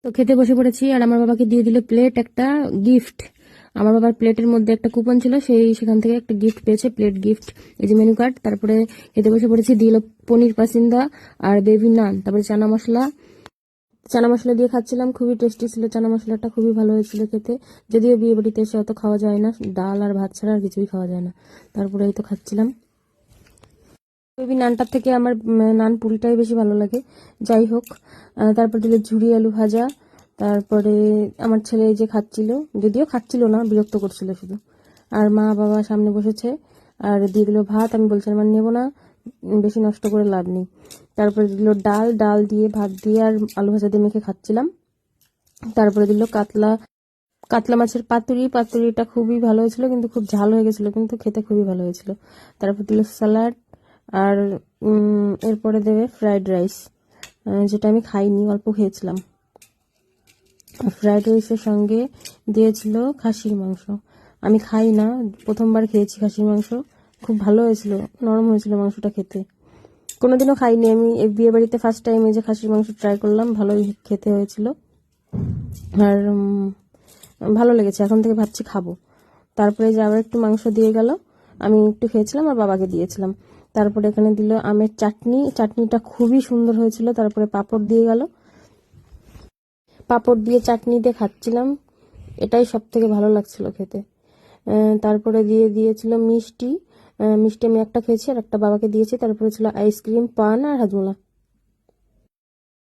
তো খেতে বসে পড়েছি, আর আমার বাবাকে দিয়ে দিল প্লেট একটা গিফট। আমার বাবার প্লেটের মধ্যে একটা কুপন ছিল, সেখান থেকে একটা গিফট পেয়েছে, প্লেট গিফট। এই যে মেনু কার্ড। তারপরে খেতে বসে পড়েছি, দিল পনির পাসিন্দা আর বেবি নান, তারপরে চানা মশলা। চানা মশলা দিয়ে খাচ্ছিলাম, খুবই টেস্টি ছিল চানা মশলাটা, খুবই ভালো হয়েছিল খেতে। যদিও বিয়ে বাড়িতে এসে অত খাওয়া যায় না, ডাল আর ভাত ছাড়া আর কিছুই খাওয়া যায় না। তারপরে এই তো খাচ্ছিলাম। বেবি নানটার থেকে আমার নান পুরিটাই বেশি ভালো লাগে। যাই হোক, তারপর দিল ঝুরি আলু ভাজা। তারপরে আমার ছেলে এই যে খাচ্ছিল, যদিও খাচ্ছিল না, বিরক্ত করছিল শুধু। আর মা বাবা সামনে বসেছে, আর দিয়ে দিল ভাত। আমি বলছিলাম আর নেবো না, বেশি নষ্ট করে লাভ নেই। তারপরে দিল ডাল, ডাল দিয়ে ভাত দিয়ে আর আলু ভাজা দিয়ে মেখে খাচ্ছিলাম। তারপরে দিল কাতলা, কাতলা মাছের পাতুরি। পাতুরিটা খুবই ভালো হয়েছিল, কিন্তু খুব ঝাল হয়ে গেছিল, কিন্তু খেতে খুবই ভালো হয়েছিল। তারপর দিল স্যালাড, আর এরপরে দেবে ফ্রাইড রাইস, যেটা আমি খাইনি, অল্প খেয়েছিলাম। ফ্রাইড রাইসের সঙ্গে দিয়েছিল খাসির মাংস। আমি খাই না, প্রথমবার খেয়েছি খাসির মাংস, খুব ভালো হয়েছিল, নরম হয়েছিল মাংসটা খেতে। কোনোদিনও খাইনি আমি, এই বিয়ে বাড়িতে ফার্স্ট টাইম এই যে খাসির মাংস ট্রাই করলাম, ভালোই খেতে হয়েছিল। আর ভালো লেগেছে, এখন থেকে ভাবছি খাবো। তারপরে যে আবার একটু মাংস দিয়ে গেল, আমি একটু খেয়েছিলাম আর বাবাকে দিয়েছিলাম। তারপরে এখানে দিল আমের চাটনি, চাটনিটা খুবই সুন্দর হয়েছিল। তারপরে পাঁপড় দিয়ে গেল, পাঁপড় দিয়ে চাটনি দিয়ে খাচ্ছিলাম, এটাই সব থেকে ভালো লাগছিল খেতে। তারপরে দিয়েছিল মিষ্টি। মিষ্টি আমি একটা খেয়েছি আর একটা বাবাকে দিয়েছি। তারপরে ছিল আইসক্রিম, পান আর হাজমোলা।